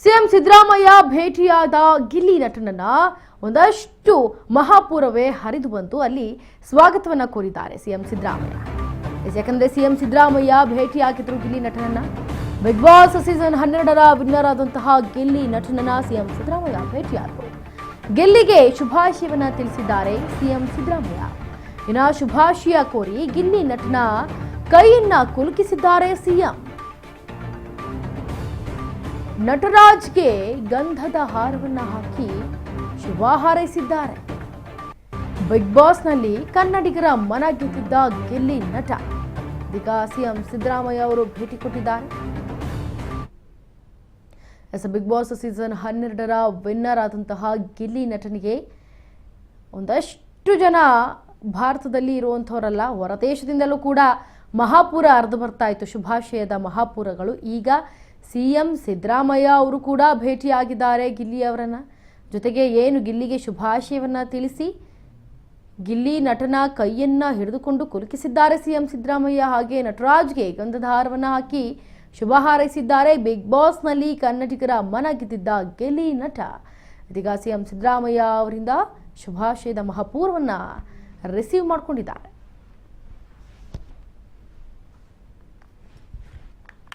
CM Siddaramaiah ಭೇಟಿಯಾದ ಗಿಲ್ಲಿ ನಟನನ್ನ ಒಂದಷ್ಟು ಮಹಾಪೂರವೇ ಹರಿದು ಬಂತು. ಅಲ್ಲಿ ಸ್ವಾಗತವನ್ನ ಕೋರಿದ್ದಾರೆ ಸಿಎಂ ಸಿದ್ದರಾಮಯ್ಯ. ಯಾಕಂದ್ರೆ ಸಿಎಂ ಸಿದ್ದರಾಮಯ್ಯ ಭೇಟಿಯಾಗಿದ್ರು ಗಿಲ್ಲಿ ನಟನನ್ನ. ಬಿಗ್ ಬಾಸ್ ಸೀಸನ್ 12ರ ವಿನ್ನರ್ ಆದಂತಹ ಗಿಲ್ಲಿ ನಟನನ್ನ ಸಿಎಂ ಸಿದ್ದರಾಮಯ್ಯ ಭೇಟಿಯಾದರು. ಗಿಲ್ಲಿಗೆ ಶುಭಾಶಯವನ್ನ ತಿಳಿಸಿದ್ದಾರೆ ಸಿಎಂ ಸಿದ್ದರಾಮಯ್ಯ. ಇನ್ನ ಶುಭಾಶಯ ಕೋರಿ ಗಿಲ್ಲಿ ನಟನ ಕೈಯನ್ನ ಕುಲುಕಿಸಿದ್ದಾರೆ ಸಿಎಂ. ನಟರಾಜ್ಗೆ ಗಂಧದ ಹಾರವನ್ನ ಹಾಕಿ ಶುಭ ಹಾರೈಸಿದ್ದಾರೆ. ಬಿಗ್ ಬಾಸ್ನಲ್ಲಿ ಕನ್ನಡಿಗರ ಮನ ಗೆದ್ದಿದ್ದ ಗಿಲ್ಲಿ ನಟ ಇದೀಗ ಸಿಎಂ ಸಿದ್ದರಾಮಯ್ಯ ಅವರು ಭೇಟಿ ಕೊಟ್ಟಿದ್ದಾರೆ. ಬಿಗ್ ಬಾಸ್ ಸೀಸನ್ 12ರ ವಿನ್ನರ್ ಆದಂತಹ ಗಿಲ್ಲಿ ನಟನಿಗೆ ಒಂದಷ್ಟು ಜನ ಭಾರತದಲ್ಲಿ ಇರುವಂಥವರಲ್ಲ, ಹೊರದೇಶದಿಂದಲೂ ಕೂಡ ಮಹಾಪೂರ ಹರಿದು ಬರ್ತಾ ಇತ್ತು, ಶುಭಾಶಯದ ಮಹಾಪೂರಗಳು. ಈಗ ಸಿಎಂ ಸಿದ್ದರಾಮಯ್ಯ ಅವರು ಕೂಡ ಭೇಟಿಯಾಗಿದ್ದಾರೆ ಗಿಲ್ಲಿ ಅವರನ್ನ. ಜೊತೆಗೆ ಏನು ಗಿಲ್ಲಿಗೆ ಶುಭಾಶಯವನ್ನ ತಿಳಿಸಿ ಗಿಲ್ಲಿ ನಟನ ಕೈಯನ್ನ ಹಿಡಿದುಕೊಂಡು ಕುಲುಕಿಸಿದ್ದಾರೆ ಸಿಎಂ ಸಿದ್ದರಾಮಯ್ಯ. ಹಾಗೆ ನಟರಾಜ್ಗೆ ಗಂಧದ ಹಾರವನ್ನ ಹಾಕಿ ಶುಭ ಹಾರೈಸಿದ್ದಾರೆ. ಬಿಗ್ ಬಾಸ್ನಲ್ಲಿ ಕನ್ನಡಿಗರ ಮನ ಗೆದ್ದಿದ್ದ ಗಿಲ್ಲಿ ನಟ ಇದೀಗ ಸಿಎಂ ಸಿದ್ದರಾಮಯ್ಯ ಅವರಿಂದ ಶುಭಾಶಯದ ಮಹಾಪೂರ್ವನ್ನ ರಿಸೀವ್ ಮಾಡಿಕೊಂಡಿದ್ದಾರೆ.